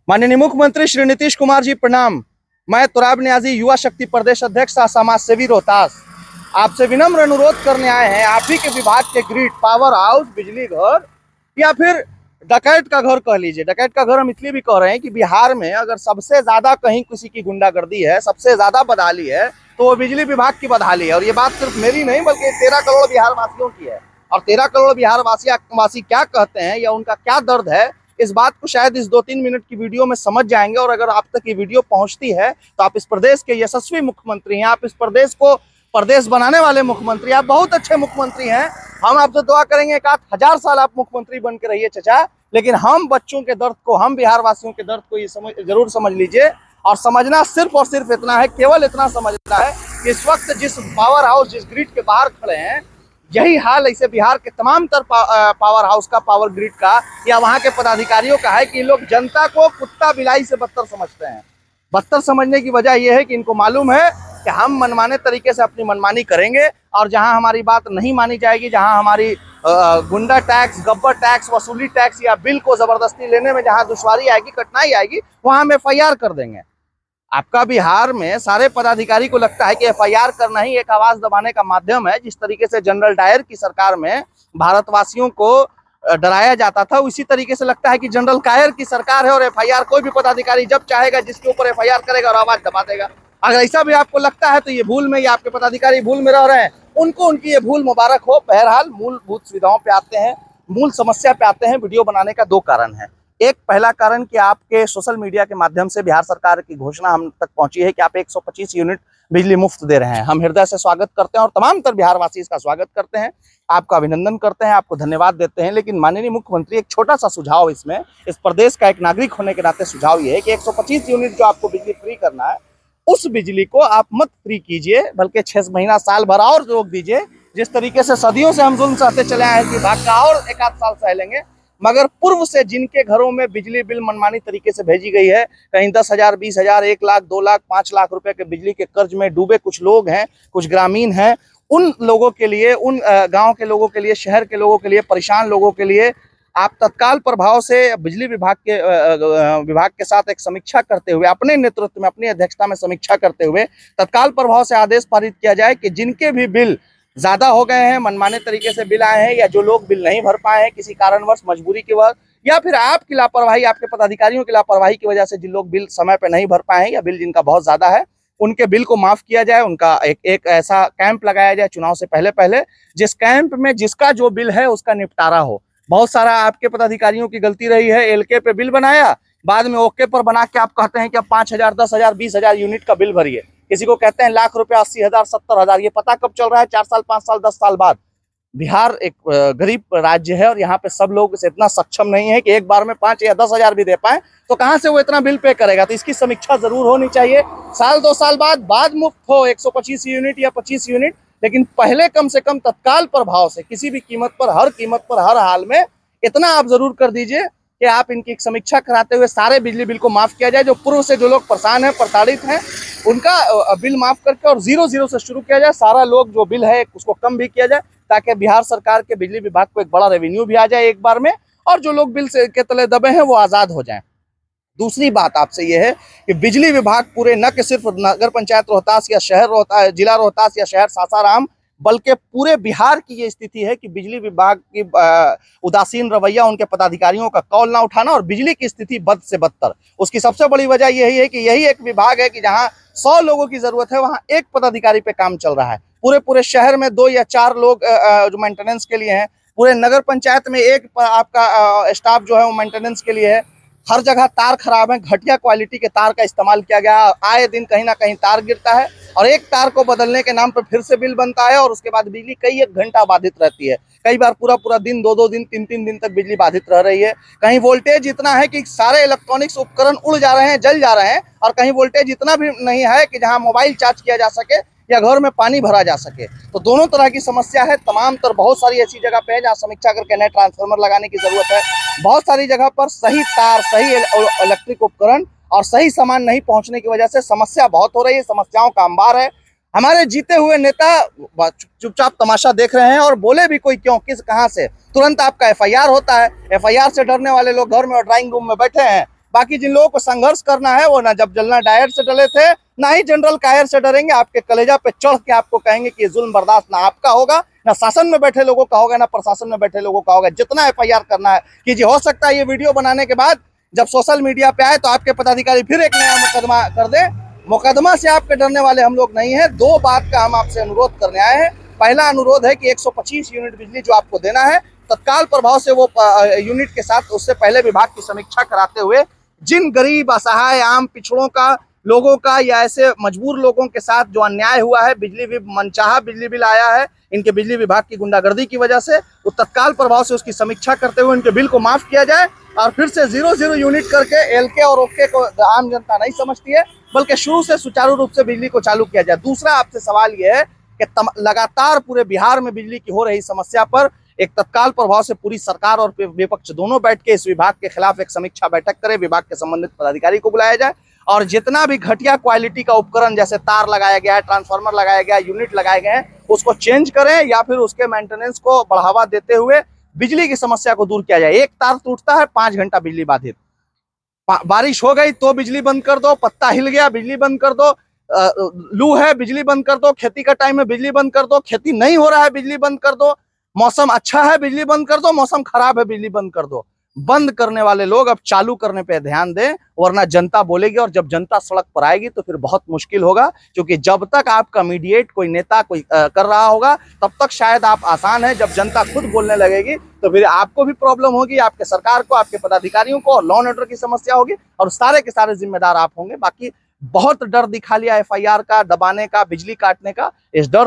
माननीय मुख्यमंत्री श्री नीतीश कुमार जी प्रणाम। मैं तुराब नियाजी, युवा शक्ति प्रदेश अध्यक्ष और समाज सेवी रोहतास, आपसे विनम्र अनुरोध करने आए हैं। आप ही के विभाग के ग्रिड, पावर हाउस, बिजली घर या फिर डकैत का घर कह लीजिए। डकैत का घर हम इसलिए भी कह रहे हैं कि बिहार में अगर सबसे ज्यादा कहीं किसी की गुंडागर्दी है, सबसे ज्यादा बदहाली है, तो वो बिजली विभाग की बदहाली है। और ये बात सिर्फ मेरी नहीं बल्कि 13 करोड़ बिहार वासियों की है। और 13 करोड़ बिहार वासी क्या कहते हैं या उनका क्या दर्द है, इस बात को शायद इस 2-3 मिनट की वीडियो में समझ जाएंगे। और अगर आप तक ये वीडियो पहुंचती है तो आप इस प्रदेश के यशस्वी मुख्यमंत्री हैं, आप इस प्रदेश को प्रदेश बनाने वाले मुख्यमंत्री, आप बहुत अच्छे मुख्यमंत्री हैं। हम आपसे दुआ करेंगे एक आध हजार साल आप मुख्यमंत्री बन के रहिए चचा, लेकिन हम बच्चों के दर्द को, हम बिहार वासियों के दर्द को ये जरूर समझ लीजिए। और समझना सिर्फ और सिर्फ इतना है, केवल इतना समझना है कि इस वक्त जिस पावर हाउस, जिस ग्रिड के बाहर खड़े हैं, यही हाल ऐसे बिहार के तमाम पावर हाउस का, पावर ग्रिड का या वहां के पदाधिकारियों का है कि लोग जनता को कुत्ता बिलाई से बदतर समझते हैं। बदतर समझने की वजह यह है कि इनको मालूम है कि हम मनमाने तरीके से अपनी मनमानी करेंगे और जहां हमारी बात नहीं मानी जाएगी, जहां हमारी गुंडा टैक्स, गब्बर टैक्स, वसूली टैक्स या बिल को जबरदस्ती लेने में जहां दुश्वारी आएगी, कठिनाई आएगी, वहां हम FIR कर देंगे। आपका बिहार में सारे पदाधिकारी को लगता है कि FIR करना ही एक आवाज दबाने का माध्यम है। जिस तरीके से जनरल डायर की सरकार में भारतवासियों को डराया जाता था, उसी तरीके से लगता है कि जनरल कायर की सरकार है और FIR कोई भी पदाधिकारी जब चाहेगा जिसके ऊपर FIR करेगा और आवाज दबा देगा। अगर ऐसा भी आपको लगता है तो ये भूल में, या आपके पदाधिकारी भूल में रह रहे हैं, उनको उनकी ये भूल मुबारक हो। बहरहाल मूलभूत सुविधाओं पे आते हैं, मूल समस्या पे आते हैं। वीडियो बनाने का 2 कारण है। एक, पहला कारण कि आपके सोशल मीडिया के माध्यम से बिहार सरकार की घोषणा हम तक पहुंची है कि आप 125 यूनिट बिजली मुफ्त दे रहे हैं। हम हृदय से स्वागत करते हैं और तमाम तर बिहार वासी इसका स्वागत करते हैं, आपका अभिनंदन करते हैं, आपको धन्यवाद देते हैं। लेकिन माननीय मुख्यमंत्री, एक छोटा सा सुझाव इसमें, इस प्रदेश का एक नागरिक होने के नाते सुझाव ये है कि 125 यूनिट जो आपको बिजली फ्री करना है, उस बिजली को आप मत फ्री कीजिए, बल्कि 6 महीना, साल भर और रोक दीजिए। जिस तरीके से सदियों से हम जुल्म सहते चले आए हैं कि भाग का और एक आध साल सह लेंगे, मगर पूर्व से जिनके घरों में बिजली बिल मनमानी तरीके से भेजी गई है, कहीं 10,000, 20,000, 1 लाख, 2 लाख, 5 लाख रुपए के बिजली के कर्ज में डूबे कुछ लोग हैं, कुछ ग्रामीण हैं, उन लोगों के लिए, उन गांव के लोगों के लिए, शहर के लोगों के लिए, परेशान लोगों के लिए आप तत्काल प्रभाव से बिजली विभाग के साथ एक समीक्षा करते हुए, अपने नेतृत्व में, अपनी अध्यक्षता में समीक्षा करते हुए तत्काल प्रभाव से आदेश पारित किया जाए कि जिनके भी बिल ज्यादा हो गए हैं, मनमाने तरीके से बिल आए हैं, या जो लोग बिल नहीं भर पाए हैं किसी कारणवश, मजबूरी की वजह, या फिर आपकी लापरवाही, आपके पदाधिकारियों की लापरवाही की वजह से जिन लोग बिल समय पर नहीं भर पाए हैं या बिल जिनका बहुत ज्यादा है, उनके बिल को माफ किया जाए। उनका एक ऐसा कैंप लगाया जाए चुनाव से पहले पहले, जिस कैंप में जिसका जो बिल है उसका निपटारा हो। बहुत सारा आपके पदाधिकारियों की गलती रही है, LK पे बिल बनाया, बाद में OK पर बना के आप कहते हैं कि अब 5,000, 10,000, 20,000 यूनिट का बिल भरिए। किसी को कहते हैं लाख रुपया, 80,000, 70,000। ये पता कब चल रहा है? 4 साल, 5 साल, 10 साल बाद। बिहार एक गरीब राज्य है और यहाँ पे सब लोग इतना सक्षम नहीं है कि एक बार में 5 या 10,000 भी दे पाए, तो कहाँ से वो इतना बिल पे करेगा? तो इसकी समीक्षा जरूर होनी चाहिए। साल 2 साल बाद मुफ्त हो 125 यूनिट या 25 यूनिट, लेकिन पहले कम से कम तत्काल प्रभाव से किसी भी कीमत पर, हर कीमत पर, हर हाल में इतना आप जरूर कर दीजिए कि आप इनकी एक समीक्षा कराते हुए सारे बिजली बिल को माफ किया जाए। जो पूर्व से जो लोग परेशान हैं, प्रताड़ित हैं, उनका बिल माफ करके और 0 से शुरू किया जाए। सारा लोग जो बिल है उसको कम भी किया जाए, ताकि बिहार सरकार के बिजली विभाग को एक बड़ा रेवेन्यू भी आ जाए एक बार में, और जो लोग बिल से के तले दबे हैं वो आजाद हो जाएं। दूसरी बात आपसे ये है कि बिजली विभाग पूरे, न कि सिर्फ नगर पंचायत रोहतास या शहर रोहतास, जिला रोहतास या शहर सासाराम, बल्कि पूरे बिहार की ये स्थिति है कि बिजली विभाग की उदासीन रवैया, उनके पदाधिकारियों का कॉल ना उठाना और बिजली की स्थिति बद से बदतर। उसकी सबसे बड़ी वजह यही है कि यही एक विभाग है कि जहां 100 लोगों की जरूरत है, वहां एक पदाधिकारी पे काम चल रहा है। पूरे शहर में 2 या 4 लोग जो मेंटेनेंस के लिए हैं, पूरे नगर पंचायत में एक आपका स्टाफ जो है वो मेंटेनेंस के लिए है। हर जगह तार खराब है, घटिया क्वालिटी के तार का इस्तेमाल किया गया, आए दिन कहीं ना कहीं तार गिरता है और एक तार को बदलने के नाम पर फिर से बिल बनता है और उसके बाद बिजली कई एक घंटा बाधित रहती है। कई बार पूरा दिन, 2 दिन, 3 दिन तक बिजली बाधित रह रही है। कहीं वोल्टेज इतना है कि सारे इलेक्ट्रॉनिक्स उपकरण उड़ जा रहे हैं, जल जा रहे हैं, और कहीं वोल्टेज इतना भी नहीं है कि जहां मोबाइल चार्ज किया जा सके या घर में पानी भरा जा सके। तो दोनों तरह की समस्या है। तमाम तर बहुत सारी ऐसी जगह पे है जहाँ समीक्षा करके नए ट्रांसफार्मर लगाने की जरूरत है। बहुत सारी जगह पर सही तार, सही इलेक्ट्रिक उपकरण और सही सामान नहीं पहुंचने की वजह से समस्या बहुत हो रही है, समस्याओं का अंबार है। हमारे जीते हुए नेता चुपचाप तमाशा देख रहे हैं और बोले भी कोई क्यों, किस, कहां से? तुरंत आपका FIR होता है। FIR से डरने वाले लोग घर में और ड्राइंग रूम में बैठे हैं, बाकी जिन लोगों को संघर्ष करना है वो ना जब जलना डायर से डरे थे, ना ही जनरल कायर से डरेंगे। आपके कलेजा पे चढ़ के आपको कहेंगे कि ये जुल्म बर्दाश्त ना आपका होगा, ना शासन में बैठे लोगों का होगा, ना प्रशासन में बैठे लोगों का होगा। जितना FIR करना है कीजिए। हो सकता है ये वीडियो बनाने के बाद जब सोशल मीडिया पे आए तो आपके पदाधिकारी फिर एक नया मुकदमा कर दे। मुकदमा से आपके डरने वाले हम लोग नहीं है। दो बात का हम आपसे अनुरोध करने आए हैं। पहला अनुरोध है कि 125 यूनिट बिजली जो आपको देना है, तत्काल प्रभाव से वो यूनिट के साथ उससे पहले विभाग की समीक्षा कराते हुए जिन गरीब, असहाय, आम पिछड़ों का, लोगों का या ऐसे मजबूर लोगों के साथ जो अन्याय हुआ है, बिजली भी मनचाहा बिजली बिल आया है इनके बिजली विभाग की गुंडागर्दी की वजह से, वो तत्काल प्रभाव से उसकी समीक्षा करते हुए इनके बिल को माफ किया जाए और फिर से 0-0 यूनिट करके LK और OK को आम जनता नहीं समझती है, बल्कि शुरू से सुचारू रूप से बिजली को चालू किया जाए। दूसरा आपसे सवाल यह है कि लगातार पूरे बिहार में बिजली की हो रही समस्या पर एक तत्काल प्रभाव से पूरी सरकार और विपक्ष दोनों बैठ के इस विभाग के खिलाफ एक समीक्षा बैठक करे, विभाग के संबंधित पदाधिकारी को बुलाया जाए और जितना भी घटिया क्वालिटी का उपकरण जैसे तार लगाया गया है, ट्रांसफार्मर लगाया गया, यूनिट लगाए गए हैं, उसको चेंज करें या फिर उसके मेंटेनेंस को बढ़ावा देते हुए बिजली की समस्या को दूर किया जाए। एक तार टूटता है 5 घंटा बिजली बाधित, बारिश हो गई तो बिजली बंद कर दो, पत्ता हिल गया बिजली बंद कर दो, लू है बिजली बंद कर दो, खेती का टाइम है बिजली बंद कर दो, खेती नहीं हो रहा है बिजली बंद कर दो, मौसम अच्छा है बिजली बंद कर दो, मौसम खराब है बिजली बंद कर दो। बंद करने वाले लोग अब चालू करने पे ध्यान दें, वरना जनता बोलेगी और जब जनता सड़क पर आएगी तो फिर बहुत मुश्किल होगा। क्योंकि जब तक आपका मीडिएट कोई नेता कोई कर रहा होगा तब तक शायद आप आसान है, जब जनता खुद बोलने लगेगी तो फिर आपको भी प्रॉब्लम होगी, आपके सरकार को, आपके पदाधिकारियों को, और लॉ एंड ऑर्डर की समस्या होगी और सारे के सारे जिम्मेदार आप होंगे। बाकी बहुत डर दिखा लिया FIR का, दबाने का, बिजली काटने का। इस डर